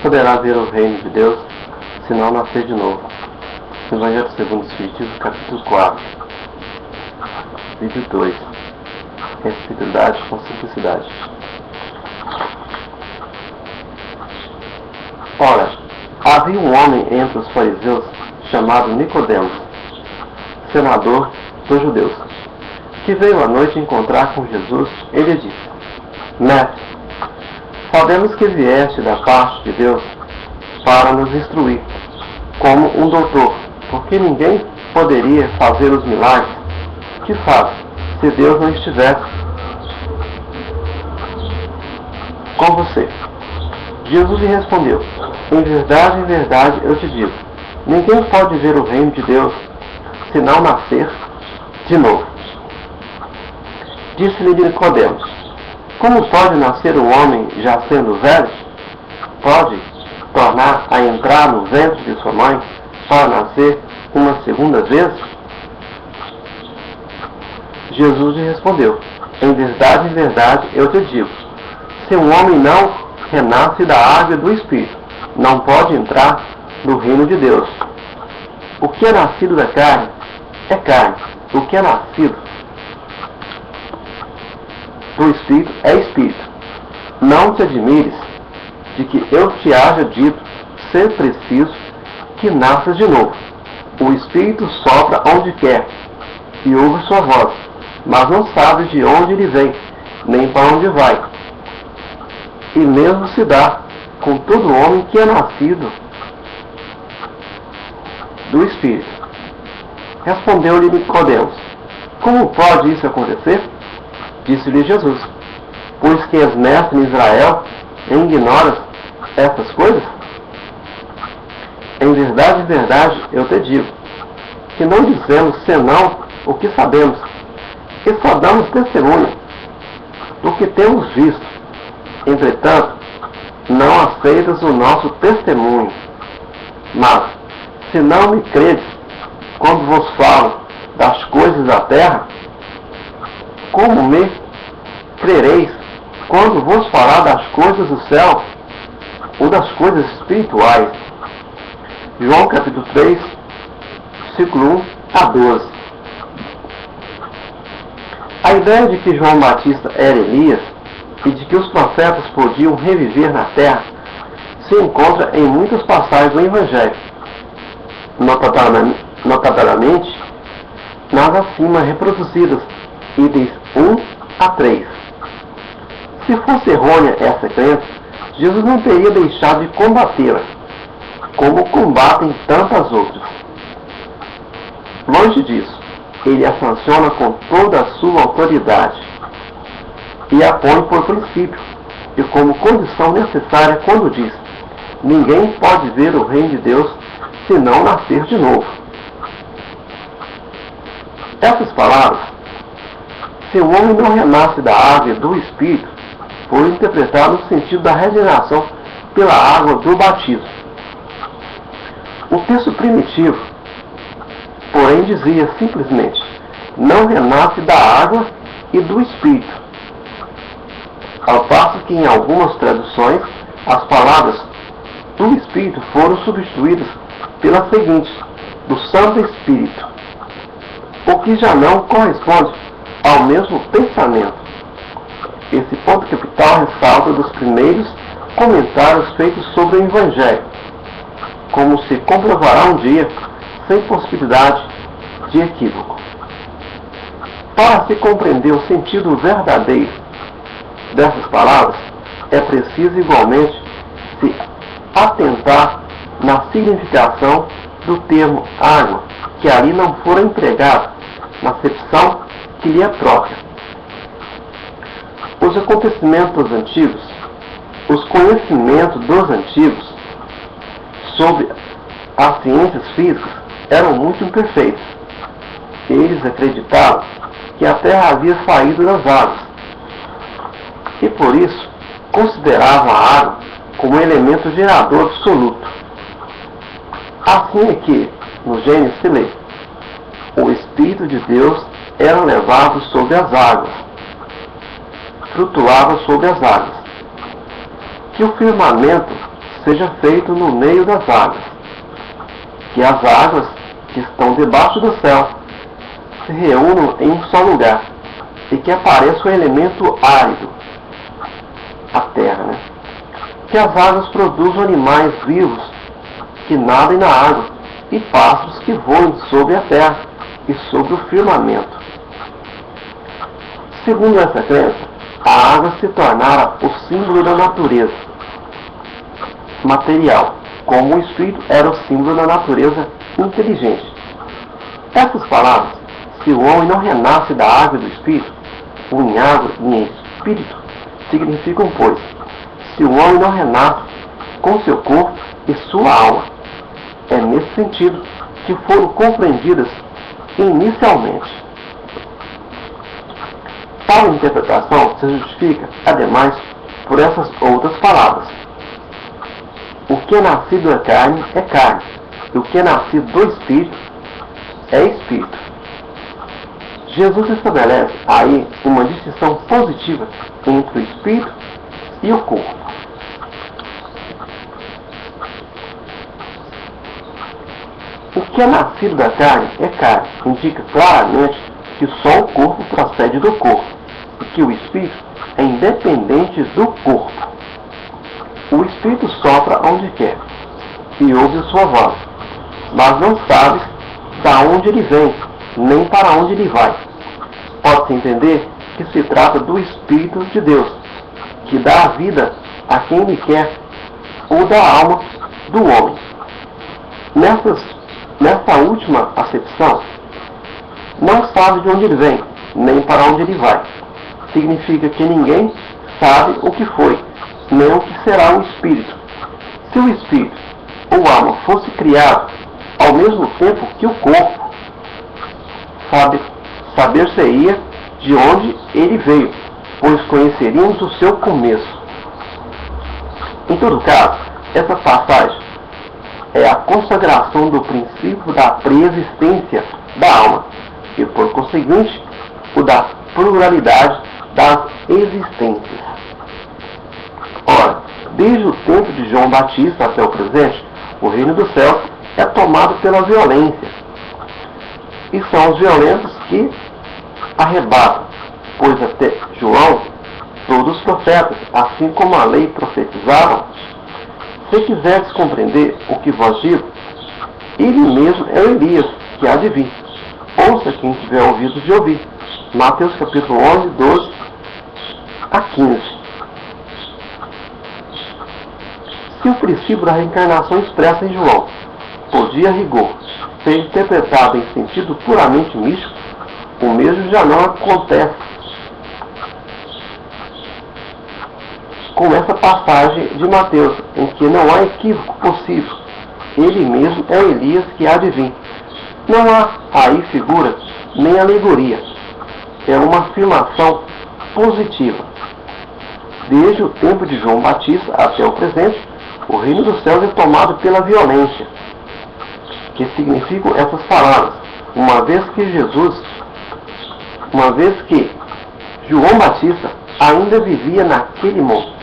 poderá ver o reino de Deus se não nascer de novo? Evangelho segundo o Espiritismo, capítulo 4. Vídeo 2. Espiritualidade com simplicidade. Ora, havia um homem entre os fariseus chamado Nicodemos, senador dos judeus, que veio à noite encontrar com Jesus e lhe disse: Mestre, sabemos que vieste da parte de Deus para nos instruir, como um doutor, porque ninguém poderia fazer os milagres que faz se Deus não estivesse com você. Jesus lhe respondeu: em verdade eu te digo, ninguém pode ver o reino de Deus se não nascer de novo. Disse-lhe Nicodemos: como pode nascer um homem já sendo velho? Pode tornar a entrar no ventre de sua mãe para nascer uma segunda vez? Jesus lhe respondeu: em verdade eu te digo, se um homem não renasce da água e do Espírito, não pode entrar no reino de Deus. O que é nascido da carne é carne, o que é nascido do Espírito é Espírito. Não te admires de que eu te haja dito ser preciso que nasças de novo. O Espírito sopra onde quer e ouve sua voz, mas não sabes de onde ele vem, nem para onde vai. E mesmo se dá com todo homem que é nascido do Espírito. Respondeu-lhe Nicodemos: como pode isso acontecer? Disse-lhe Jesus: pois que és mestre em Israel e ignoras essas coisas? Em verdade eu te digo, que não dizemos senão o que sabemos, e só damos testemunho do que temos visto. Entretanto, não aceitas o nosso testemunho. Mas, se não me credes quando vos falo das coisas da terra, como me crereis quando vos falar das coisas do céu ou das coisas espirituais? João capítulo 3, versículo 1 a 12. A ideia de que João Batista era Elias e de que os profetas podiam reviver na terra se encontra em muitas passagens do Evangelho, notadamente nas acima reproduzidas, itens 1 a 3. Se fosse errônea essa crença, Jesus não teria deixado de combatê-la, como combatem tantas outras. Longe disso, ele a sanciona com toda a sua autoridade e a põe por princípio e como condição necessária quando diz: ninguém pode ver o reino de Deus se não nascer de novo. Essas palavras, se o homem não renasce da água e do Espírito, foram interpretadas no sentido da regeneração pela água do batismo. O texto primitivo, porém, dizia simplesmente: não renasce da água e do Espírito. Ao passo que em algumas traduções as palavras do Espírito foram substituídas pelas seguintes: do Santo Espírito, o que já não corresponde ao mesmo pensamento. Esse ponto capital ressalta dos primeiros comentários feitos sobre o Evangelho, como se comprovará um dia, sem possibilidade de equívoco. Para se compreender o sentido verdadeiro dessas palavras, é preciso igualmente se atentar na significação do termo água, que ali não fora empregado na acepção que lhe é própria. Os acontecimentos antigos, os conhecimentos dos antigos sobre as ciências físicas eram muito imperfeitos. Eles acreditavam que a Terra havia saído das águas e por isso consideravam a água como um elemento gerador absoluto. Assim é que, no Gênesis se lê: o Espírito de Deus era levado sobre as águas, flutuava sobre as águas, que o firmamento seja feito no meio das águas, que as águas que estão debaixo do céu se reúnam em um só lugar, e que apareça o elemento árido, a terra, né? Que as águas produzam animais vivos que nadem na água, e pássaros que voem sobre a terra e sobre o firmamento. Segundo essa crença, a água se tornara o símbolo da natureza material, como o Espírito era o símbolo da natureza inteligente. Essas palavras, se o homem não renasce da água e do Espírito, ou em água e em Espírito, significam, pois, se o homem não renasce com seu corpo e sua alma. É nesse sentido que foram compreendidas inicialmente. Tal interpretação se justifica, ademais, por essas outras palavras. O que é nascido da carne é carne, e o que é nascido do Espírito é Espírito. Jesus estabelece aí uma distinção positiva entre o Espírito e o corpo. O que é nascido da carne é carne, indica claramente que só o corpo procede do corpo, e que o Espírito é independente do corpo. O Espírito sopra onde quer, e ouve sua voz, mas não sabe da onde ele vem, nem para onde ele vai. Pode-se entender que se trata do Espírito de Deus, que dá a vida a quem ele quer, ou da alma do homem. Nessa última acepção, não sabe de onde ele vem, nem para onde ele vai. Significa que ninguém sabe o que foi, nem o que será o Espírito. Se o Espírito ou alma fosse criado ao mesmo tempo que o corpo, saber-se-ia de onde ele veio, pois conheceríamos o seu começo. Em todo caso, essa passagem é a consagração do princípio da preexistência da alma, e por conseguinte, o da pluralidade das existências. Ora, desde o tempo de João Batista até o presente, o reino dos céus é tomado pela violência, e são os violentos que arrebatam, pois até João, todos os profetas, assim como a lei profetizavam. Se quiseres compreender o que vos digo, ele mesmo é o Elias que há de vir. Ouça quem tiver ouvido de ouvir. Mateus capítulo 11, 12 a 15. Se o princípio da reencarnação expressa em João podia, a rigor, ser interpretado em sentido puramente místico, o mesmo já não acontece com essa passagem de Mateus, em que não há equívoco possível. Ele mesmo é o Elias que há de vir. Não há aí figura nem alegoria. É uma afirmação positiva. Desde o tempo de João Batista até o presente, o reino dos céus é tomado pela violência. Que significam essas palavras? Uma vez que João Batista ainda vivia naquele momento.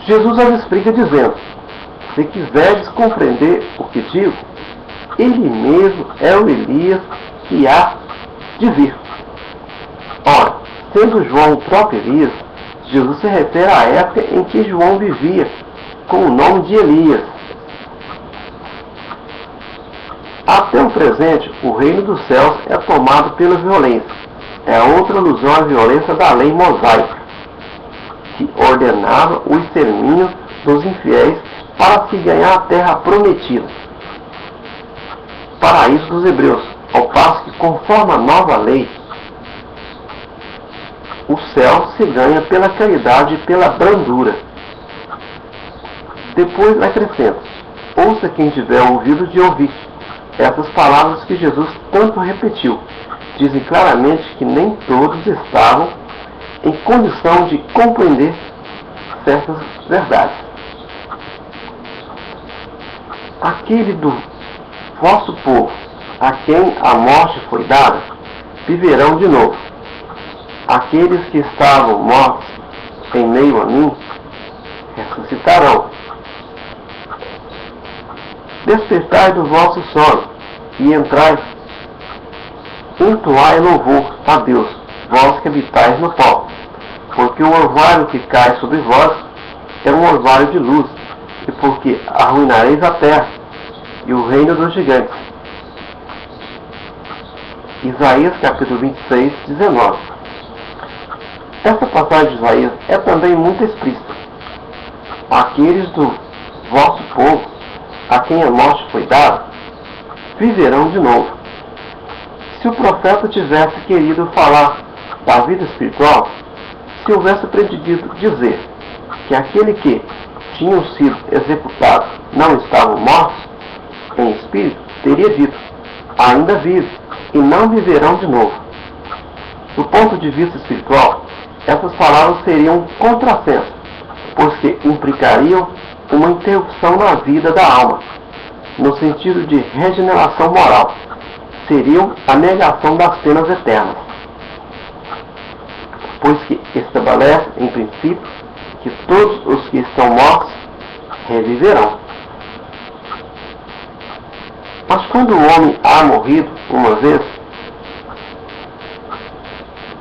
Jesus as explica dizendo: se quiseres compreender o que digo, ele mesmo é o Elias que há de vir. Ora, sendo João o próprio Elias, Jesus se refere à época em que João vivia com o nome de Elias. Até o presente, o reino dos céus é tomado pela violência. É outra alusão à violência da lei mosaica, que ordenava o extermínio dos infiéis para se ganhar a terra prometida. Paraíso dos hebreus, ao passo que, conforme a nova lei, o céu se ganha pela caridade e pela brandura. Depois acrescenta: ouça quem tiver ouvido de ouvir. Essas palavras que Jesus tanto repetiu dizem claramente que nem todos estavam em condição de compreender certas verdades. Aquele do vosso povo, a quem a morte foi dada, viverão de novo. aqueles que estavam mortos em meio a mim ressuscitarão. Despertai do vosso sono e entrai, entoai louvor a Deus, vós que habitais no pó, porque o orvalho que cai sobre vós é um orvalho de luz, e porque arruinareis a terra e o reino dos gigantes. Isaías capítulo 26, 19. Essa passagem de Isaías é também muito explícita. Aqueles do vosso povo, a quem a morte foi dada, viverão de novo. Se o profeta tivesse querido falar da vida espiritual, se houvesse pretendido dizer que aquele que tinham sido executados não estavam mortos em espírito, teria dito: ainda vivem e não viverão de novo. Do ponto de vista espiritual, essas palavras seriam um contrassenso, pois que implicariam uma interrupção na vida da alma, no sentido de regeneração moral. Seriam a negação das penas eternas, pois que estabelece, em princípio, que todos os que estão mortos reviverão. Mas quando o homem há morrido uma vez,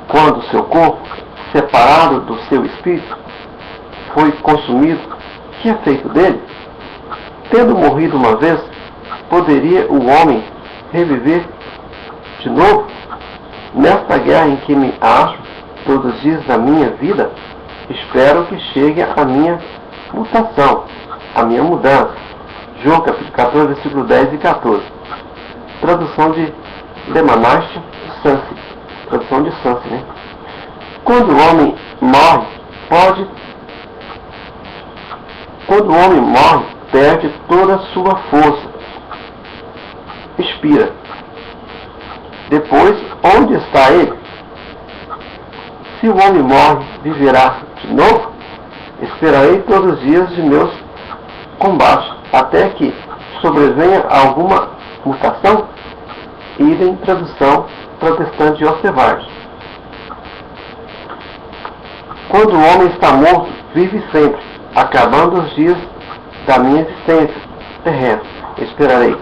quando seu corpo, separado do seu espírito, foi consumido, que é feito dele? Tendo morrido uma vez, poderia o homem reviver de novo? Nesta guerra em que me acho todos os dias da minha vida, espero que chegue a minha mutação, a minha mudança. João capítulo 14, versículo 10 e 14. Tradução de Lemanache Sansi. Tradução de Sansi, né? Quando o homem morre, perde toda a sua força. Expira. Depois, onde está ele? Se o homem morre, viverá de novo? Esperarei todos os dias de meus combates, até que sobrevenha alguma mutação. Idem, tradução protestante de Osterwald. Quando o homem está morto, vive sempre, acabando os dias da minha existência terrena. Esperarei,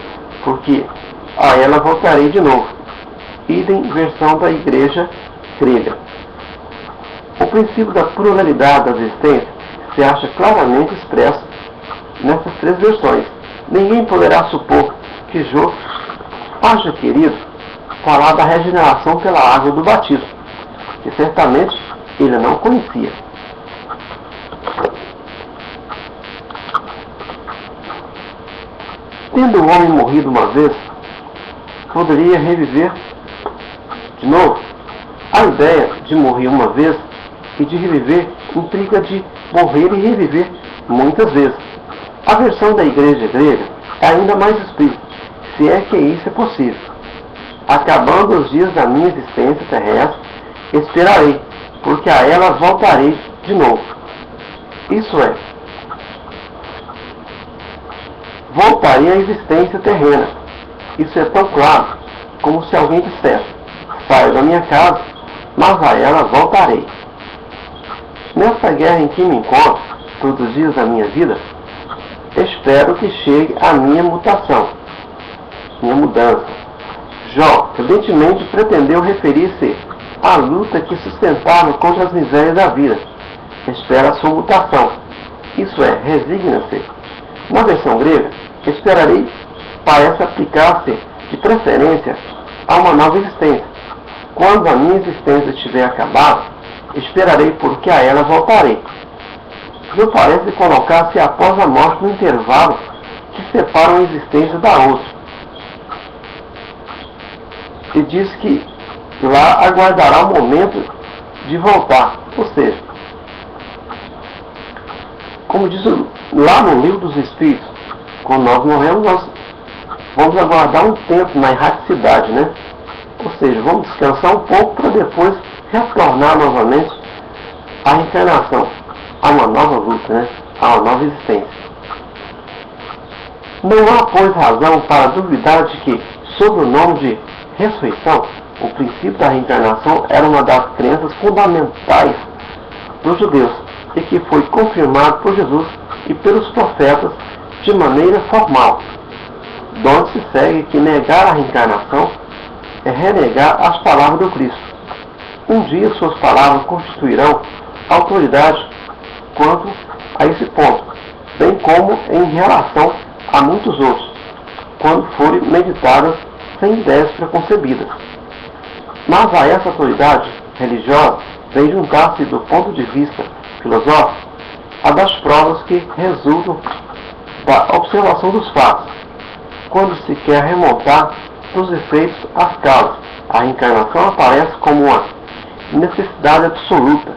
porque a ela voltarei de novo. Idem, versão da Igreja Grega. O princípio da pluralidade da existência se acha claramente expresso nessas três versões. Ninguém poderá supor que Jó haja querido falar da regeneração pela água do batismo, que certamente ele não conhecia. Tendo o homem morrido uma vez, poderia reviver de novo? A ideia de morrer uma vez e de reviver implica de morrer e reviver muitas vezes. A versão da Igreja Grega é ainda mais explícita, se é que isso é possível. Acabando os dias da minha existência terrestre, esperarei, porque a ela voltarei de novo. Isso é, voltarei à existência terrena. Isso é tão claro como se alguém dissesse: saio da minha casa, mas a ela voltarei. Nessa guerra em que me encontro, todos os dias da minha vida, espero que chegue a minha mutação, minha mudança. Jó, evidentemente, pretendeu referir-se à luta que sustentava contra as misérias da vida. Espera a sua mutação. Isso é, resigna-se. Na versão grega, esperarei parece aplicar-se, de preferência, a uma nova existência. Quando a minha existência estiver acabada, esperarei, porque a ela voltarei. Jó parece colocar-se após a morte no intervalo que separa uma existência da outra. E diz que lá aguardará o momento de voltar. Ou seja, como diz lá no livro dos Espíritos, quando nós morremos, nós vamos aguardar um tempo na erraticidade, né? Ou seja, vamos descansar um pouco para depois retornar novamente à reencarnação, a uma nova luta, né? A uma nova existência. Não há, pois, razão para duvidar de que, sob o nome de ressurreição, O princípio da reencarnação era uma das crenças fundamentais dos judeus e que foi confirmado por Jesus e pelos profetas de maneira formal, donde se segue que negar a reencarnação é renegar as palavras do Cristo. Um dia suas palavras constituirão autoridade quanto a esse ponto, bem como em relação a muitos outros, quando forem meditadas sem ideias preconcebidas. Mas a essa autoridade religiosa vem juntar-se do ponto de vista filosófico a das provas que resultam da observação dos fatos. Quando se quer remontar dos efeitos às causas, a reencarnação aparece como uma necessidade absoluta,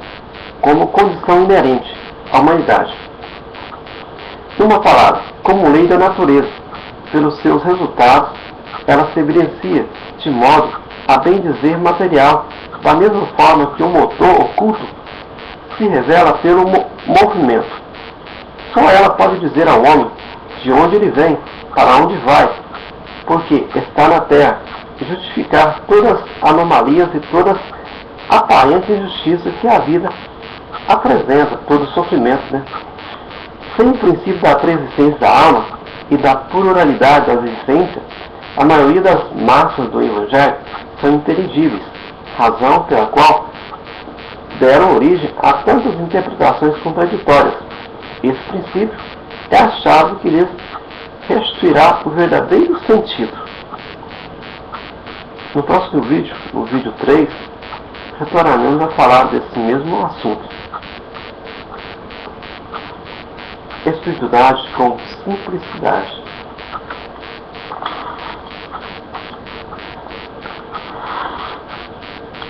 como condição inerente à humanidade. Numa palavra, como lei da natureza, pelos seus resultados, ela se evidencia de modo a bem dizer material, da mesma forma que o motor oculto se revela pelo movimento. Só ela pode dizer ao homem de onde ele vem, para onde vai, porque está na terra, e justificar todas as anomalias e todas as aparentes injustiças que a vida apresenta, todo sofrimento, Sem o princípio da preexistência da alma e da pluralidade das existências, a maioria das massas do Evangelho são inteligíveis, razão pela qual deram origem a tantas interpretações contraditórias. Esse princípio é a chave que lhes restituirá o verdadeiro sentido. No próximo vídeo, no vídeo 3, retornaremos a falar desse mesmo assunto. Espiritualidade com simplicidade.